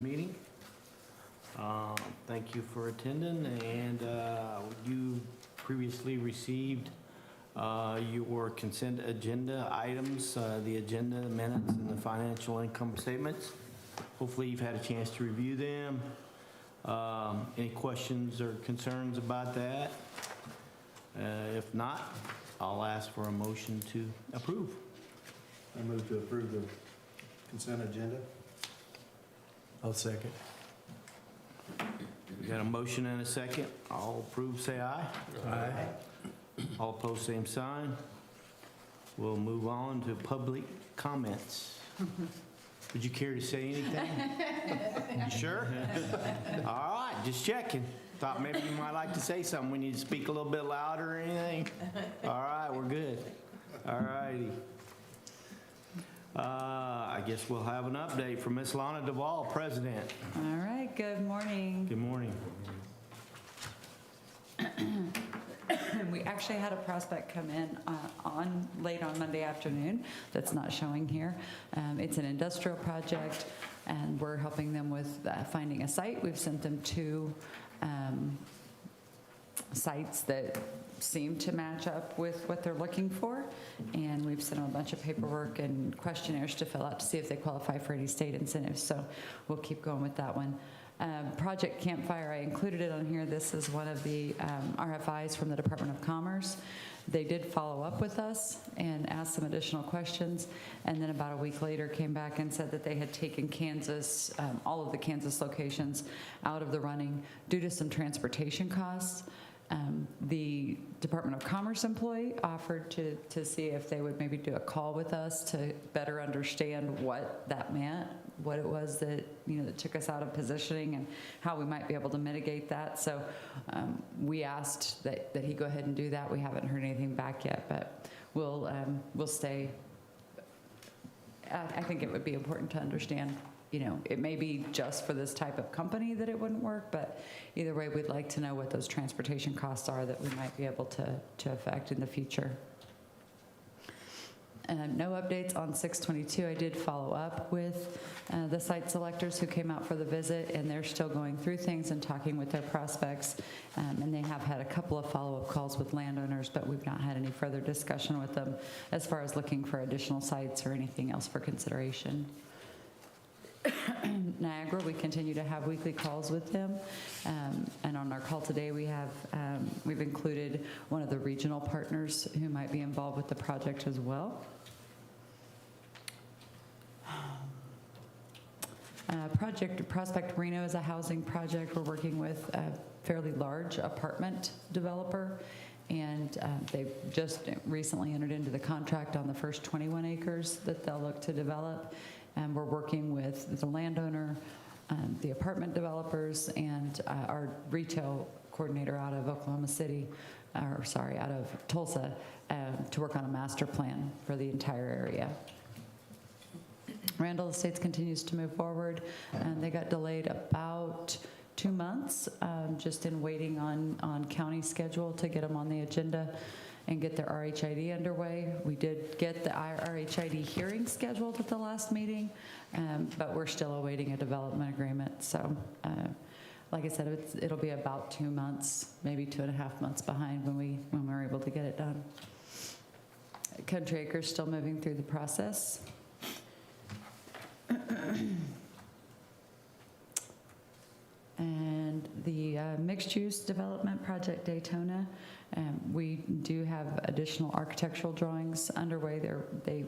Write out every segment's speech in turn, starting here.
Meeting. Thank you for attending, and you previously received your consent agenda items, the agenda, the minutes, and the financial income statements. Hopefully you've had a chance to review them. Any questions or concerns about that? If not, I'll ask for a motion to approve. I move to approve the consent agenda. I'll second. We got a motion and a second. All approve, say aye. Aye. All opposed, same sign. We'll move on to public comments. Would you care to say anything? You sure? All right, just checking. Thought maybe you might like to say something. We need to speak a little bit louder or anything. All right, we're good. All righty. I guess we'll have an update from Miss Lana Duvall, President. All right, good morning. Good morning. We actually had a prospect come in late on Monday afternoon that's not showing here. It's an industrial project, and we're helping them with finding a site. We've sent them two sites that seem to match up with what they're looking for, and we've sent them a bunch of paperwork and questionnaires to fill out to see if they qualify for any state incentives, so we'll keep going with that one. Project Campfire, I included it on here. This is one of the RFIs from the Department of Commerce. They did follow up with us and asked some additional questions, and then about a week later came back and said that they had taken Kansas, all of the Kansas locations out of the running due to some transportation costs. The Department of Commerce employee offered to see if they would maybe do a call with us to better understand what that meant, what it was that, that took us out of positioning and how we might be able to mitigate that. So we asked that he go ahead and do that. We haven't heard anything back yet, but we'll stay. I think it would be important to understand, it may be just for this type of company that it wouldn't work, but either way, we'd like to know what those transportation costs are that we might be able to affect in the future. No updates on 622. I did follow up with the site selectors who came out for the visit, and they're still going through things and talking with their prospects, and they have had a couple of follow-up calls with landowners, but we've not had any further discussion with them as far as looking for additional sites or anything else for consideration. Niagara, we continue to have weekly calls with them, and on our call today we've included one of the regional partners who might be involved with the project as well. Prospect Reno is a housing project. We're working with a fairly large apartment developer, and they've just recently entered into the contract on the first 21 acres that they'll look to develop. And we're working with the landowner, the apartment developers, and our retail coordinator out of out of Tulsa, to work on a master plan for the entire area. Randall Estates continues to move forward, and they got delayed about 2 months, just in waiting on county schedule to get them on the agenda and get their RHID underway. We did get the RHID hearing scheduled at the last meeting, but we're still awaiting a development agreement. So, like I said, it'll be about 2 months, maybe 2.5 months behind when we're able to get it done. Country Acres still moving through the process. And the mixed-use development project Daytona, we do have additional architectural drawings underway. They've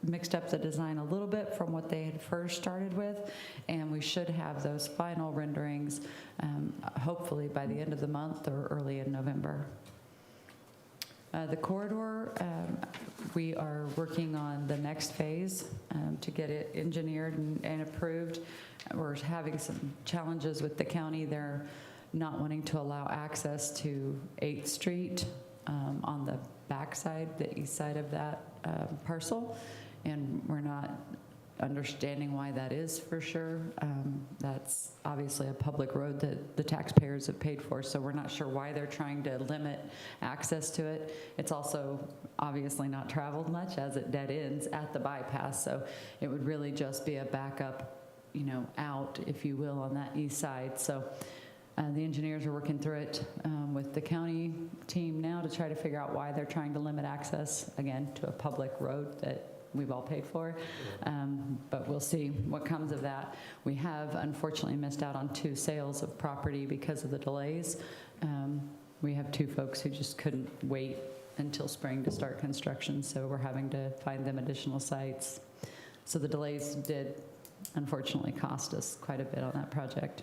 mixed up the design a little bit from what they had first started with, and we should have those final renderings hopefully by the end of the month or early in November. The corridor, we are working on the next phase to get it engineered and approved. We're having some challenges with the county. They're not wanting to allow access to 8th Street on the backside, the east side of that parcel, and we're not understanding why that is for sure. That's obviously a public road that the taxpayers have paid for, so we're not sure why they're trying to limit access to it. It's also obviously not traveled much as it dead ends at the bypass, so it would really just be a backup out, if you will, on that east side. So the engineers are working through it with the county team now to try to figure out why they're trying to limit access, again, to a public road that we've all paid for. But we'll see what comes of that. We have unfortunately missed out on 2 sales of property because of the delays. We have 2 folks who just couldn't wait until spring to start construction, so we're having to find them additional sites. So the delays did unfortunately cost us quite a bit on that project.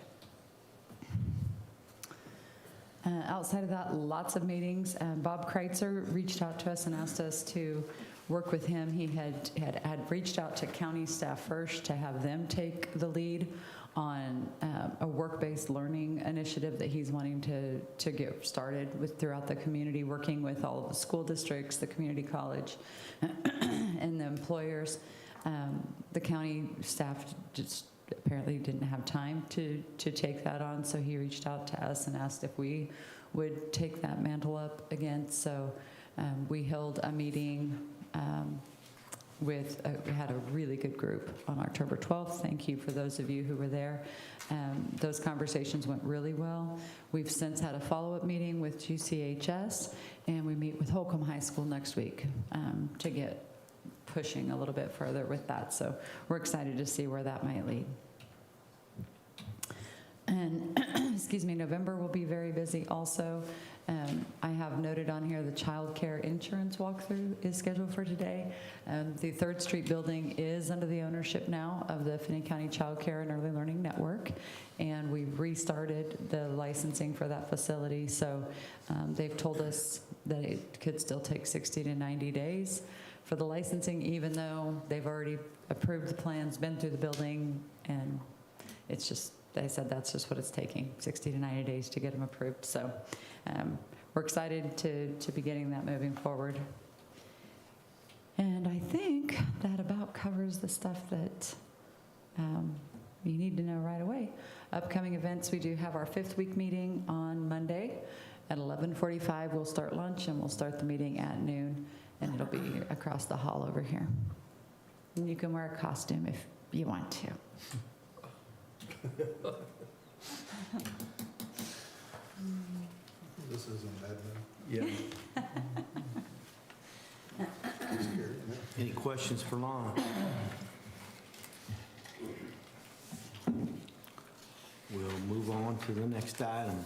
Outside of that, lots of meetings. Bob Kreitzer reached out to us and asked us to work with him. He had reached out to county staff first to have them take the lead on a work-based learning initiative that he's wanting to get started with throughout the community, working with all of the school districts, the community college, and the employers. The county staff just apparently didn't have time to take that on, so he reached out to us and asked if we would take that mantle up again. So we held a meeting we had a really good group on October 12th. Thank you for those of you who were there. Those conversations went really well. We've since had a follow-up meeting with GCHS, and we meet with Holcomb High School next week to get pushing a little bit further with that. So we're excited to see where that might lead. And excuse me, November will be very busy also. I have noted on here the child care insurance walkthrough is scheduled for today. The 3rd Street building is under the ownership now of the Finney County Child Care and Early Learning Network, and we've restarted the licensing for that facility. So they've told us that it could still take 60 to 90 days for the licensing, even though they've already approved the plans, been through the building, and it's just, they said that's just what it's taking, 60 to 90 days to get them approved. So we're excited to be getting that moving forward. And I think that about covers the stuff that you need to know right away. Upcoming events, we do have our 5th week meeting on Monday. At 11:45, we'll start lunch, and we'll start the meeting at noon, and it'll be across the hall over here. And you can wear a costume if you want to. This isn't bad, Yeah. man. Any questions for Lana? We'll move on to the next item.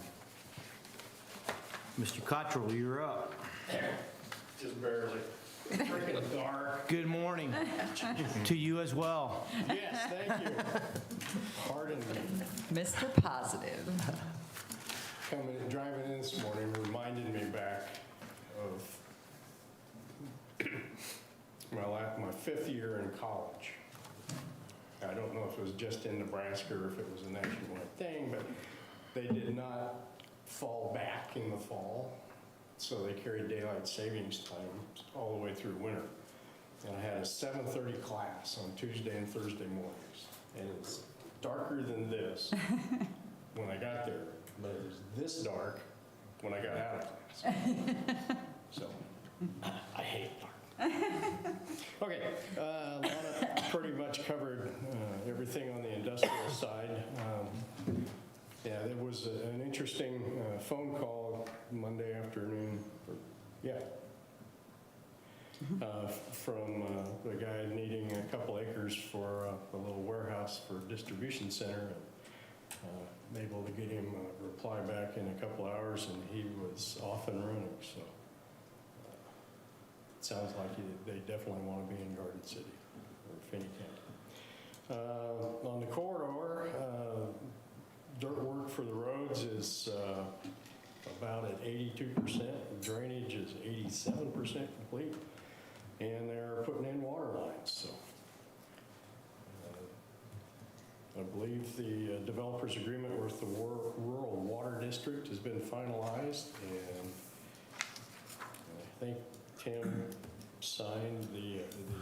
Mr. Cottrell, you're up. Just barely. Freaking dark. Good morning to you as well. Yes, thank you. Pardon me. Mr. Positive. Driving in this morning reminded me back of my 5th year in college. I don't know if it was just in Nebraska or if it was a nationwide thing, but they did not fall back in the fall. So they carried daylight savings time all the way through winter. And I had a 7:30 class on Tuesday and Thursday mornings. And it's darker than this when I got there, but it was this dark when I got out of class. So I hate dark. Okay, Lana pretty much covered everything on the industrial side. Yeah, there was an interesting phone call Monday afternoon, from a guy needing a couple acres for a little warehouse for a distribution center. I'm able to get him a reply back in a couple hours, and he was off and running. So it sounds like they definitely want to be in Garden City or Finney County. On the corridor, dirt work for the roads is about at 82%. Drainage is 87% complete. And they're putting in water lines. So I believe the developer's agreement with the Rural Water District has been finalized. And I think Tim signed the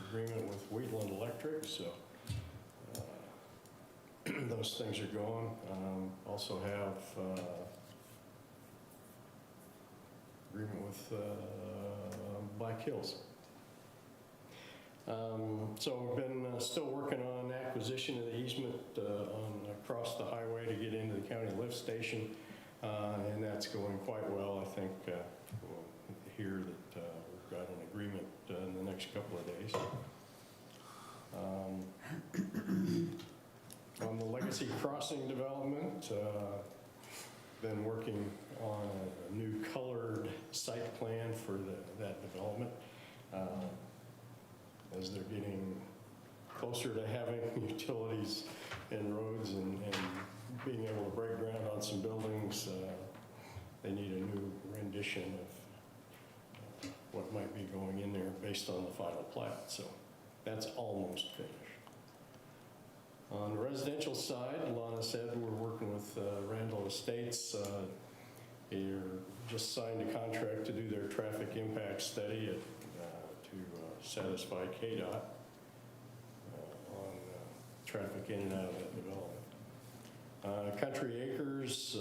agreement with Wheatland Electric. So those things are going. Also have agreement with Black Hills. So we've been still working on acquisition of the easement across the highway to get into the county lift station, and that's going quite well. I think we'll hear that we've got an agreement in the next couple of days. On the Legacy Crossing development, been working on a new colored site plan for that development. As they're getting closer to having utilities and roads and being able to break ground on some buildings, they need a new rendition of what might be going in there based on the final plat. So that's almost finished. On the residential side, Lana said we're working with Randall Estates. They're just signed a contract to do their traffic impact study to satisfy KDOT on traffic in and out of that development. Country Acres,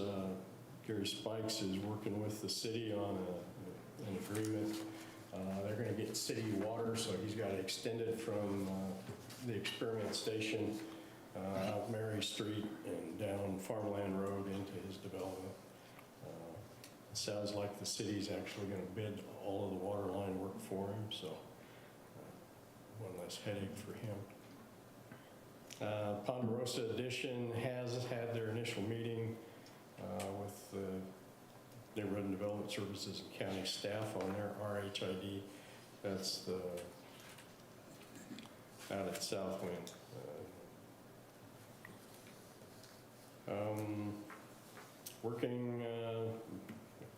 Gary Spikes is working with the city on an agreement. They're going to get city water, so he's got it extended from the experiment station out Mary Street and down Farmland Road into his development. It sounds like the city's actually going to bid all of the water line work for him, so one less headache for him. Ponderosa Addition has had their initial meeting with the Neighborhood and Development Services and county staff on their RHID. That's out at Southwind.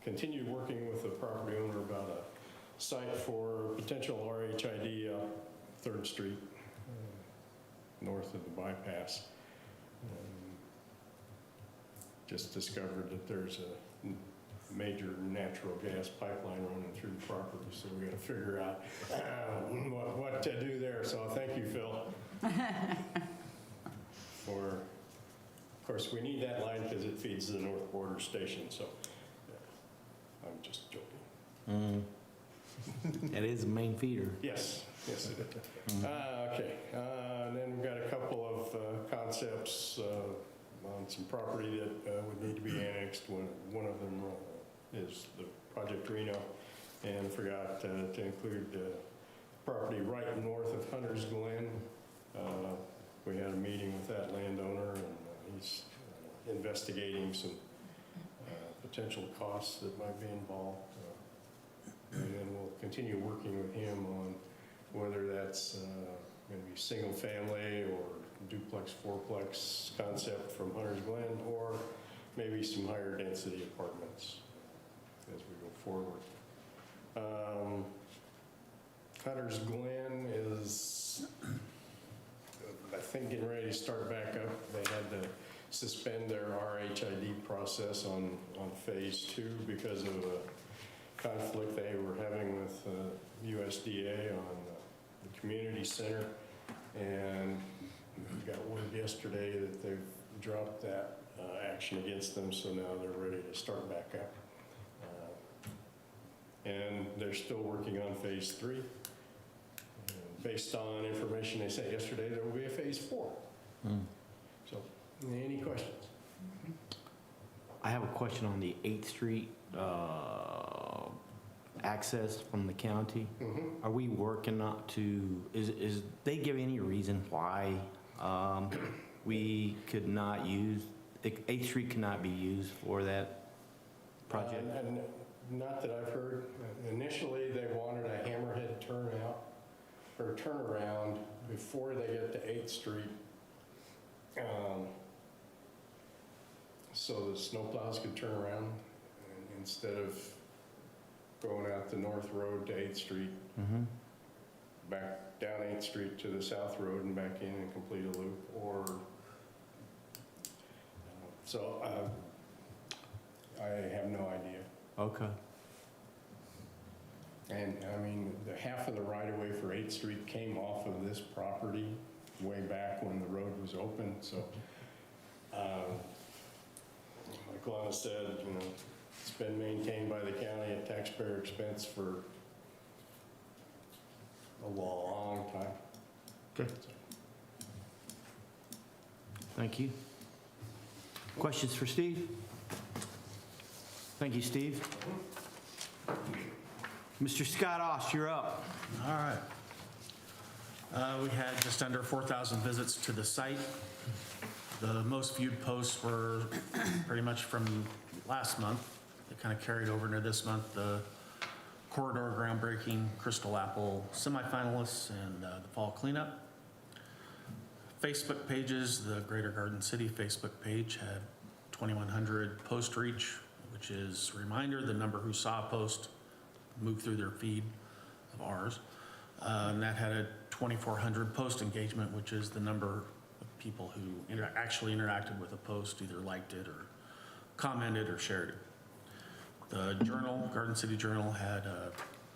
Continued working with the property owner about a site for potential RHID up 3rd Street, north of the bypass. Just discovered that there's a major natural gas pipeline running through the property, so we got to figure out what to do there. So thank you, Phil. Of course, we need that line because it feeds the North Border Station, so I'm just joking. That is the main feeder. Yes, yes it is. Okay, and then we've got a couple of concepts on some property that would need to be annexed. One of them is the Project Reno, and forgot to include the property right north of Hunter's Glen. We had a meeting with that landowner, and he's investigating some potential costs that might be involved. And then we'll continue working with him on whether that's going to be single family or duplex, fourplex concept from Hunter's Glen, or maybe some higher density apartments as we go forward. Hunter's Glen is, I think, getting ready to start back up. They had to suspend their RHID process on phase 2 because of a conflict they were having with USDA on the community center, and we got word yesterday that they've dropped that action against them, so now they're ready to start back up. And they're still working on phase 3. Based on information they sent yesterday, there will be a phase 4. So, any questions? I have a question on the 8th Street access from the county. Are we working up to, is they give any reason why we could not use, 8th Street cannot be used for that project? Not that I've heard. Initially, they wanted a hammerhead turnaround before they get to 8th Street, so the snowplows could turn around instead of going out the north road to 8th Street, back down 8th Street to the south road and back in and complete a loop, or so I have no idea. Okay. And I mean, the half of the right-of-way for 8th Street came off of this property way back when the road was open. So, like Lana said, you know, it's been maintained by the county at taxpayer expense for a long time. Okay. Thank you. Questions for Steve? Thank you, Steve. Mr. Scott Ost, you're up. All right. We had just under 4,000 visits to the site. The most viewed posts were pretty much from last month. They kind of carried over into this month. The corridor groundbreaking, Crystal Apple semifinalists, and the fall cleanup. Facebook pages, the Greater Garden City Facebook page had 2,100 post reach, which is a reminder, the number who saw a post moved through their feed of ours. And that had a 2,400 post engagement, which is the number of people who actually interacted with a post, either liked it or commented or shared it. The Journal, Garden City Journal, had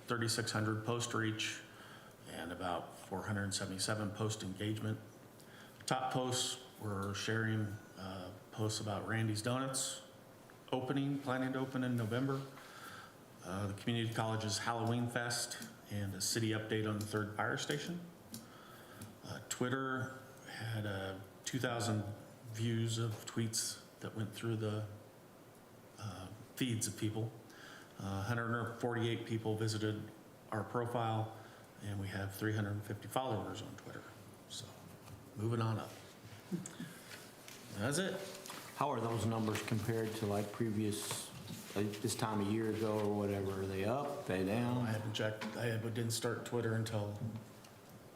3,600 post reach and about 477 post engagement. Top posts were sharing posts about Randy's Donuts planning to open in November, the community college's Halloween Fest, and a city update on the 3rd fire station. Twitter had 2,000 views of tweets that went through the feeds of people. 148 people visited our profile, and we have 350 followers on Twitter. So, moving on up. That's it. How are those numbers compared to like previous, like this time a year ago or whatever? Are they up, they down? I haven't checked. I didn't start Twitter until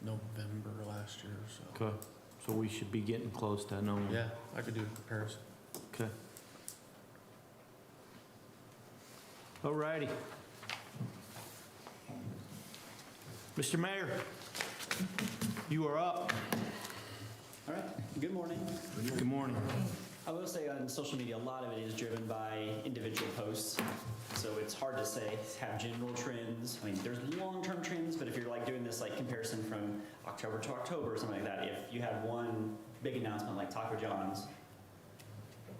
November last year, so. Okay, so we should be getting close to knowing. Yeah, I could do a comparison. Okay. All righty. Mr. Mayor, you are up. All right, good morning. Good morning. I will say on social media, a lot of it is driven by individual posts. So it's hard to say, have general trends. I mean, there's long-term trends, but if you're like doing this like comparison from October to October or something like that, if you had one big announcement like Taco John's,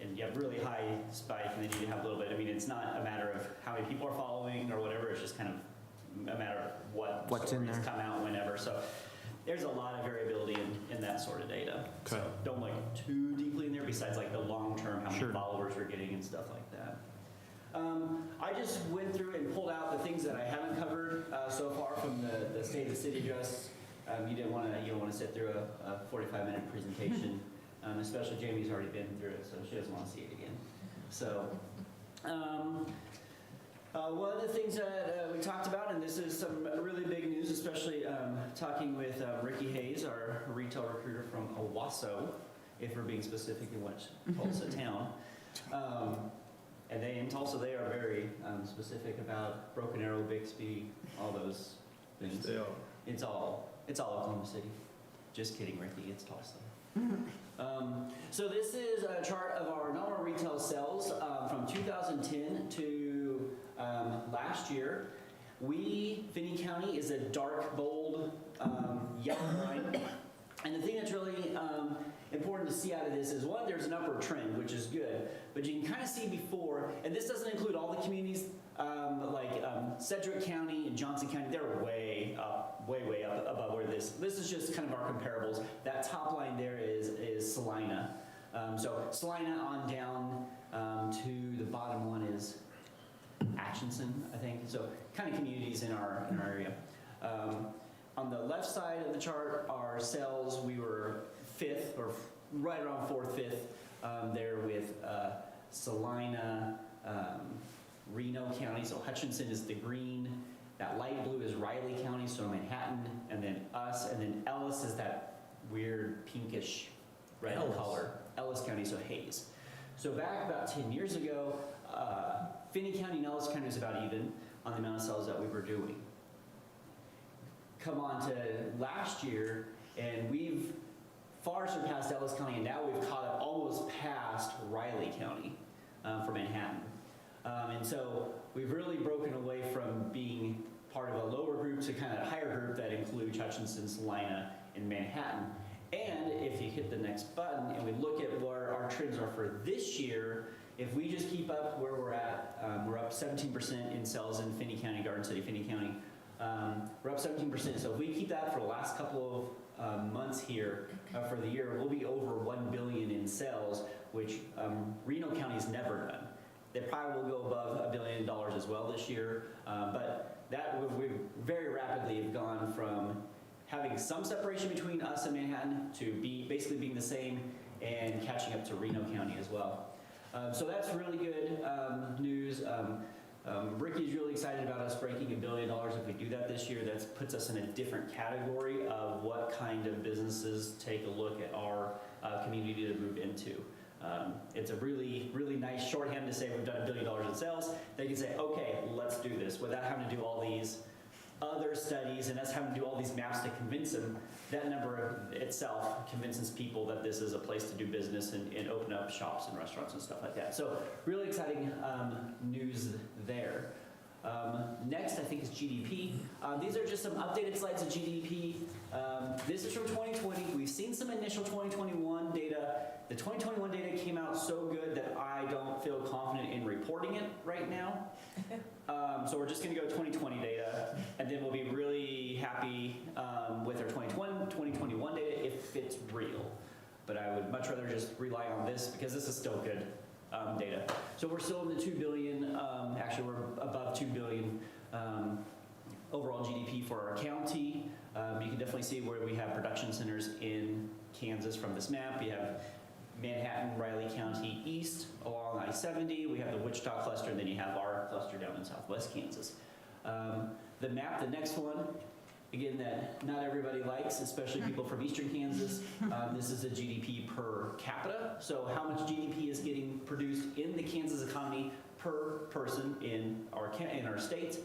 and you have really high spike and then you have a little bit, I mean, it's not a matter of how many people are following or whatever, it's just kind of a matter of what's in there, come out whenever. So there's a lot of variability in that sort of data. Okay. So don't look too deeply in there besides like the long term, how many Sure. followers we're getting and stuff like that. I just went through and pulled out the things that I haven't covered so far from the State of the City address. You don't want to sit through a 45-minute presentation, especially Jamie's already been through it, so she doesn't want to see it again. So. One of the things that we talked about, and this is some really big news, especially talking with Ricky Hayes, our retail recruiter from Owasso, if we're being specific in which Tulsa town. And they in Tulsa, they are very specific about Broken Arrow, Bixby, all those things. They are. It's all Oklahoma City. Just kidding, Ricky, it's Tulsa. So this is a chart of our number of retail sales from 2010 to last year. Finney County is a dark, bold yellow line. And the thing that's really important to see out of this is, one, there's an upward trend, which is good, but you can kind of see before, and this doesn't include all the communities, like Sedgwick County and Johnson County, they're way up above where this is just kind of our comparables. That top line there is Salina. So Salina on down to the bottom one is Atchison, I think. So kind of communities in our area. On the left side of the chart, our sales, we were fifth, or right around fourth, fifth, there with Salina, Reno County. So Hutchinson is the green. That light blue is Riley County, so Manhattan, and then us, and then Ellis is that weird pinkish red color. Ellis County, so Hayes. So back about 10 years ago, Finney County and Ellis County was about even on the amount of sales that we were doing. Come on to last year, and we've far surpassed Ellis County, and now we've caught up almost past Riley County for Manhattan. And so we've really broken away from being part of a lower group to kind of a higher group that includes Hutchinson, Salina, and Manhattan. And if you hit the next button and we look at where our trends are for this year, if we just keep up where we're at, we're up 17% in sales in Finney County, Garden City, Finney County. We're up 17%. So if we keep that for the last couple of months here for the year, we'll be over 1 billion in sales, which Reno County's never done. They probably will go above $1 billion as well this year, but that we very rapidly have gone from having some separation between us and Manhattan to basically being the same and catching up to Reno County as well. So that's really good news. Ricky's really excited about us breaking $1 billion. If we do that this year, that puts us in a different category of what kind of businesses take a look at our community to move into. It's a really, really nice shorthand to say we've done $1 billion in sales. They can say, okay, let's do this without having to do all these other studies and us having to do all these maps to convince them. That number itself convinces people that this is a place to do business and open up shops and restaurants and stuff like that. So really exciting news there. Next, I think, is GDP. These are just some updated slides of GDP. This is from 2020. We've seen some initial 2021 data. The 2021 data came out so good that I don't feel confident in reporting it right now. So we're just going to go 2020 data, and then we'll be really happy with our 2021 data if it's real. But I would much rather just rely on this because this is still good data. So we're still in the 2 billion, actually we're above 2 billion overall GDP for our county. You can definitely see where we have production centers in Kansas from this map. You have Manhattan, Riley County east along I-70. We have the Wichita cluster, and then you have our cluster down in southwest Kansas. The map, the next one, again, that not everybody likes, especially people from eastern Kansas. This is the GDP per capita. So how much GDP is getting produced in the Kansas economy per person in our state.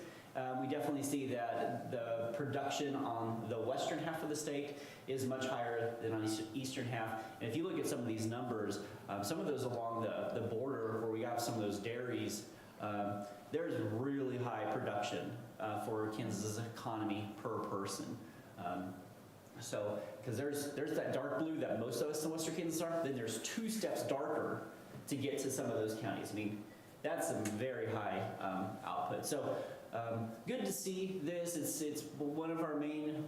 We definitely see that the production on the western half of the state is much higher than on the eastern half. And if you look at some of these numbers, some of those along the border where we got some of those dairies, there's really high production for Kansas's economy per person. So, because there's that dark blue that most of us in western Kansas are, then there's 2 steps darker to get to some of those counties. I mean, that's some very high output. So, good to see this. It's one of our main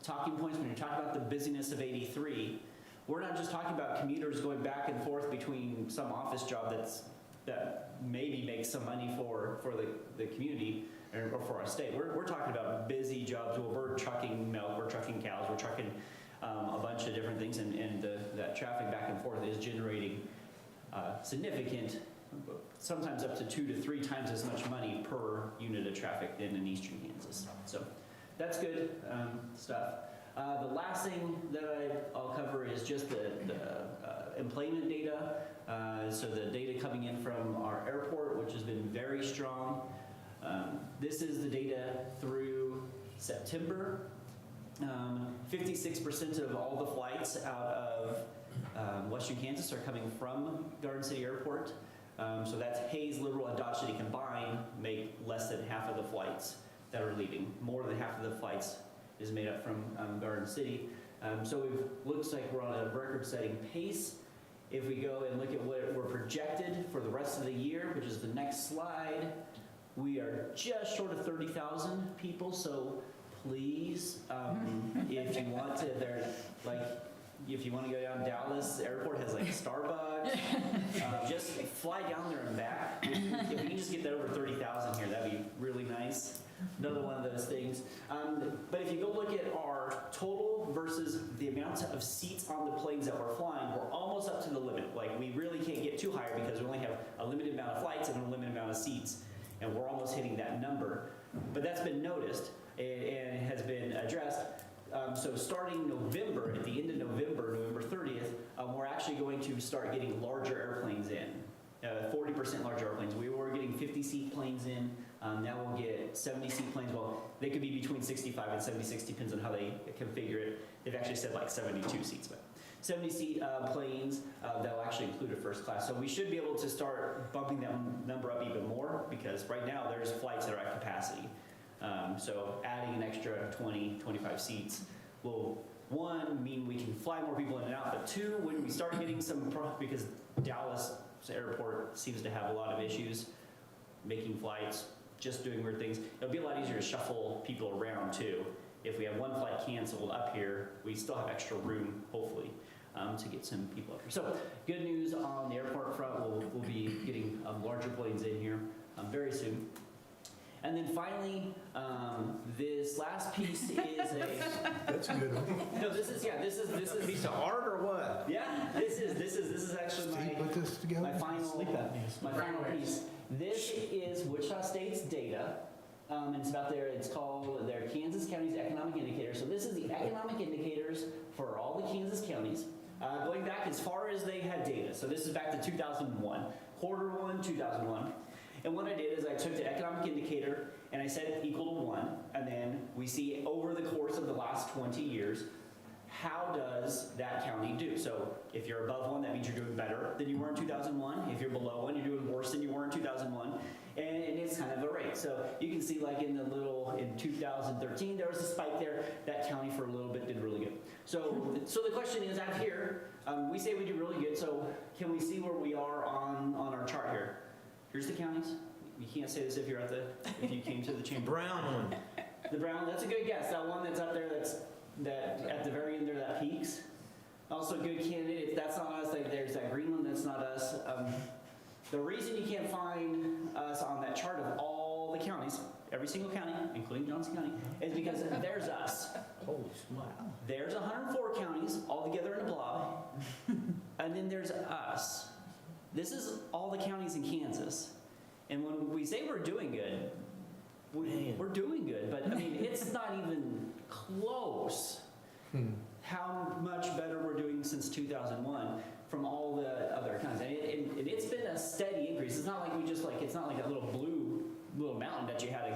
talking points when you're talking about the busyness of 83. We're not just talking about commuters going back and forth between some office job that maybe makes some money for the community or for our state. We're talking about busy jobs where we're trucking milk, we're trucking cows, we're trucking a bunch of different things, and that traffic back and forth is generating significant, sometimes up to 2 to 3 times as much money per unit of traffic than in eastern Kansas. So that's good stuff. The last thing that I'll cover is just the employment data. So the data coming in from our airport, which has been very strong. This is the data through September. 56% of all the flights out of western Kansas are coming from Garden City Airport. So that's Hayes, Liberal, and Dodge City combined make less than half of the flights that are leaving. More than half of the flights is made up from Garden City. So it looks like we're on a record-setting pace. If we go and look at what we're projected for the rest of the year, which is the next slide, we are just short of 30,000 people. So please, if you want to, if you want to go down Dallas Airport has like Starbucks. Just fly down there and back. If we can just get that over 30,000 here, that'd be really nice. Another one of those things. But if you go look at our total versus the amount of seats on the planes that we're flying, we're almost up to the limit. Like, we really can't get too higher because we only have a limited amount of flights and a limited amount of seats. And we're almost hitting that number. But that's been noticed and has been addressed. So starting November, at the end of November, November 30th, we're actually going to start getting larger airplanes in. 40% larger airplanes. We were getting 50-seat planes in. Now we'll get 70-seat planes. Well, they could be between 65 and 76, depends on how they configure it. They've actually said like 72 seats, but 70-seat planes that'll actually include a first class. So we should be able to start bumping that number up even more because right now there's flights that are at capacity. So adding an extra 20, 25 seats will, 1, mean we can fly more people in and out, but 2, when we start getting because Dallas Airport seems to have a lot of issues making flights just doing weird things. It'll be a lot easier to shuffle people around too. If we have one flight canceled up here, we still have extra room, hopefully, to get some people up here. So good news on the airport front, we'll be getting larger planes in here very soon. And then finally, this last piece is a, That's a good one. no, this is Piece of art or what? yeah, this is actually Steve put this together? my final piece. This is Wichita State's data, and it's about it's called their Kansas County's Economic Indicators. So this is the economic indicators for all the Kansas counties, going back as far as they had data. So this is back to 2001, quarter one, 2001. And what I did is I took the economic indicator and I set it equal to 1, and then we see over the course of the last 20 years, how does that county do? So if you're above 1, that means you're doing better than you were in 2001. If you're below 1, you're doing worse than you were in 2001. And it's kind of a rate. So you can see like in 2013, there was a spike there. That county for a little bit did really good. So the question is out here, we say we do really good, so can we see where we are on our chart here? Here's the counties. You can't say this if you came to the chamber. Brown one. The brown, that's a good guess. That one that's up there, that at the very end there, that peaks. Also good candidate. That's not us. There's that green one. That's not us. The reason you can't find us on that chart of all the counties, every single county, including Johnson County, is because there's us. Holy smokes. There's 104 counties all together in a blob, and then there's us. This is all the counties in Kansas. And when we say we're doing good, we're doing good, but I mean, it's not even close how much better we're doing since 2001 from all the other counties. And it's been a steady increase. It's not like it's not like a little mountain that you had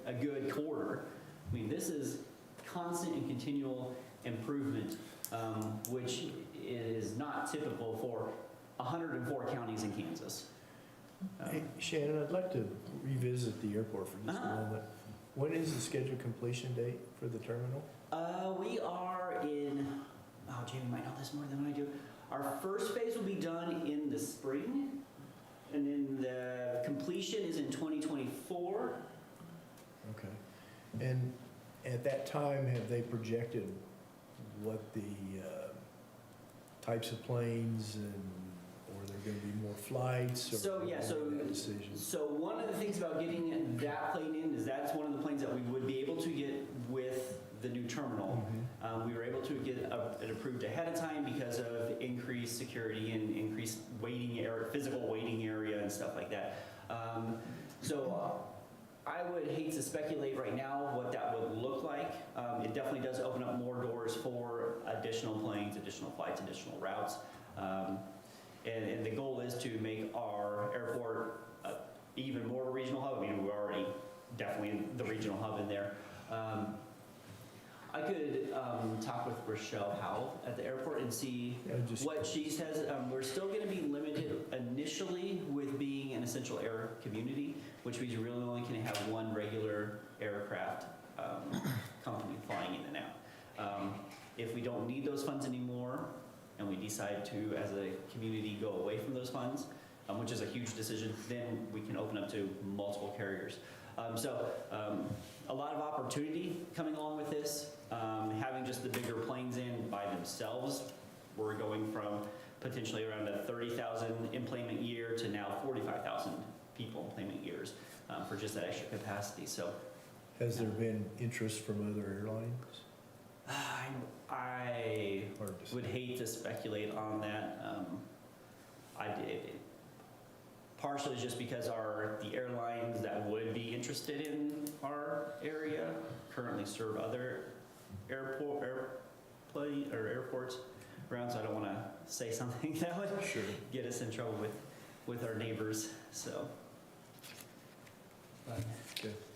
a good quarter. I mean, this is constant and continual improvement, which is not typical for 104 counties in Kansas. Hey, Shannon, I'd like to revisit the airport for just a moment. When is the scheduled completion date for the terminal? We are in, Jamie might know this more than I do. Our first phase will be done in the spring, and then the completion is in 2024. Okay. And at that time, have they projected what the types of planes and are there going to be more flights? Or So that decision? so one of the things about getting that plane in is that's one of the planes that we would be able to get with the new terminal. We were able to get it approved ahead of time because of increased security and increased waiting area, physical waiting area and stuff like that. I would hate to speculate right now what that would look like. It definitely does open up more doors for additional planes, additional flights, additional routes. And the goal is to make our airport even more of a regional hub. I mean, we're already definitely in the regional hub in there. I could talk with Rochelle Howell at the airport and see what she says. We're still going to be limited initially with being an essential air community, which means you really only can have one regular aircraft company flying in and out. If we don't need those funds anymore, and we decide to, as a community, go away from those funds, which is a huge decision, then we can open up to multiple carriers. A lot of opportunity coming along with this. Having just the bigger planes in by themselves, we're going from potentially around a 30,000 enplanement year to now 45,000 people enplanement years for just that extra capacity. So, Has there been interest from other airlines? I would hate to speculate on that. I did. Partially just because the airlines that would be interested in our area currently serve other airports around, so I don't want to say something that would get us in trouble with our neighbors. So, but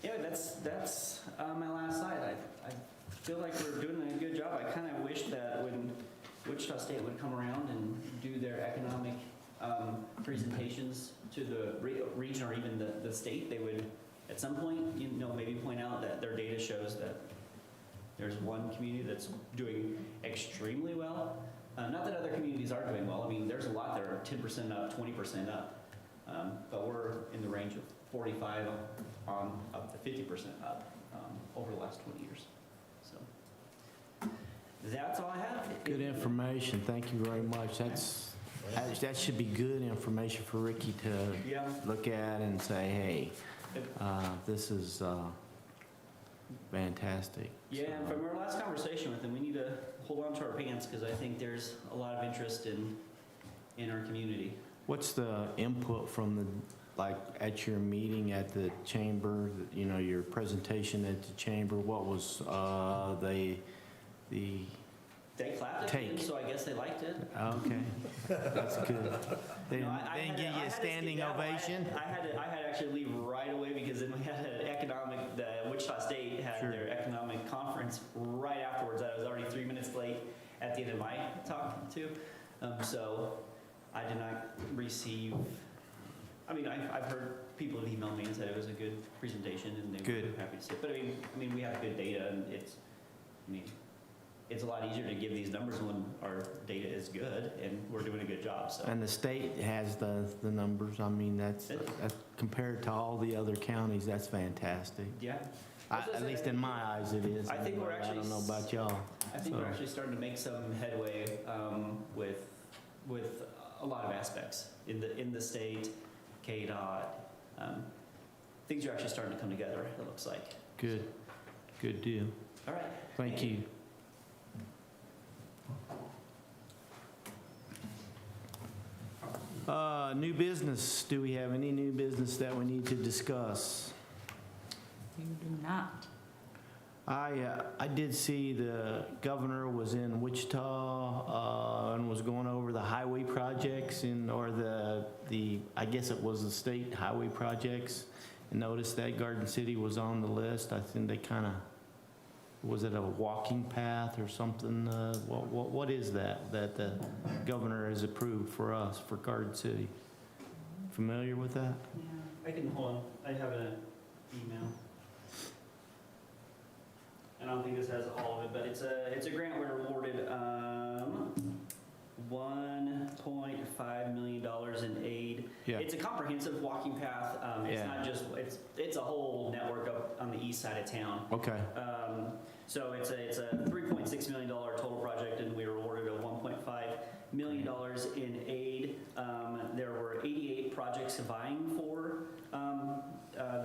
yeah, that's my last slide. I feel like we're doing a good job. I kind of wish that when Wichita State would come around and do their economic presentations to the region or even the state, they would at some point, maybe point out that their data shows that there's one community that's doing extremely well. Not that other communities are doing well. I mean, there's a lot that are 10% up, 20% up. But we're in the range of 45 on up to 50% up over the last 20 years. So that's all I have. Good information. Thank you very much. That should be good information for Ricky to Yeah. look at and say, hey, this is fantastic. Yeah, and from our last conversation with him, we need to hold on to our pants because I think there's a lot of interest in our community. What's the input from the, like, at your meeting at the chamber, you know, your presentation at the chamber, what was the They clapped at Take. me, so I guess they liked it. okay, that's good. They No, didn't I they didn't had give to- I you had a to standing skedaddle. ovation? I had to actually leave right away because then we had an economic, the Wichita State had Sure. their economic conference right afterwards. I was already 3 minutes late at the end of my talk too. So I did not receive, I mean, I've heard people have emailed me and said it was a good presentation and they were Good. happy to see it. But I mean, we have good data and it's a lot easier to give these numbers when our data is good and we're doing a good job, so. And the state has the numbers. I mean, that's compared to all the other counties, that's fantastic. Yeah. At least in my eyes, it is. I think we're I actually don't know about y'all. I think we're So- actually starting to make some headway with a lot of aspects in the state, KDOT. Things are actually starting to come together, it looks like. Good, good deal. All right. Thank you. New business. Do we have any new business that we need to discuss? You do not. I did see the governor was in Wichita and was going over the highway projects or I guess it was the state highway projects. And noticed that Garden City was on the list. I think they kind of, was it a walking path or something? What is that the governor has approved for us, for Garden City? Familiar with that? Yeah. I can, hold on, I have an email. And I don't think this has all of it, but it's a grant we're awarded $1.5 million in aid. Yeah. It's a comprehensive walking path. It's Yeah. not just, it's a whole network up on the east side of town. Okay, So it's a $3.6 million total project, and we were awarded a $1.5 million in aid. There were 88 projects vying for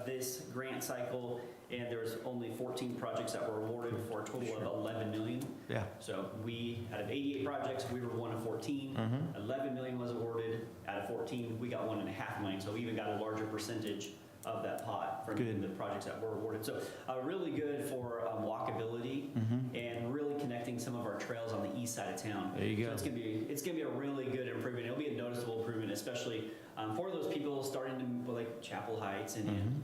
this grant cycle, and there was only 14 projects that were awarded for a total of 11 million. yeah, So we, out of 88 projects, we were one of 14. 11 million was awarded. Out of 14, we got $1.5 million. So we even got a larger percentage of that pot from Good. the projects that were awarded. So really good for walkability and really connecting some of our trails on the east side of town. There you go. So it's gonna be a really good improvement. It'll be a noticeable improvement, especially for those people starting to like Chapel Heights and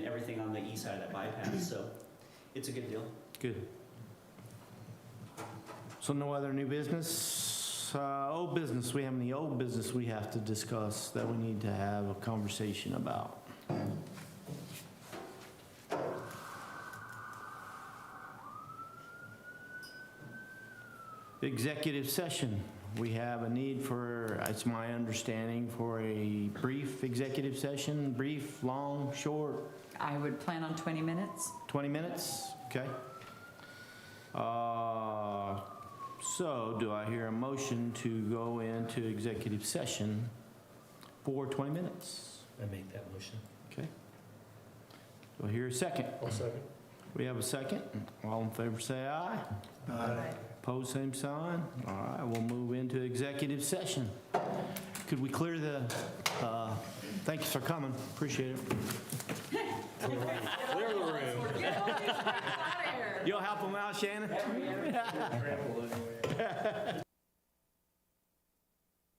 everything on the east side of that bypass. So it's a good deal. good. So no other new business? Old business, we have any old business we have to discuss that we need to have a conversation about? Executive session. We have a need for, it's my understanding, for a brief executive session, brief, long, short, I would plan on 20 minutes. 20 minutes? Okay. So do I hear a motion to go into executive session for 20 minutes? I make that motion. Okay. Do I hear a second? I'll second. We have a second. All in favor say aye. Aye. Pose same sign. All right, we'll move into executive session. Could we clear the, thanks for coming, appreciate it. Clear the room. You'll help them out, Shannon? Trample anyway.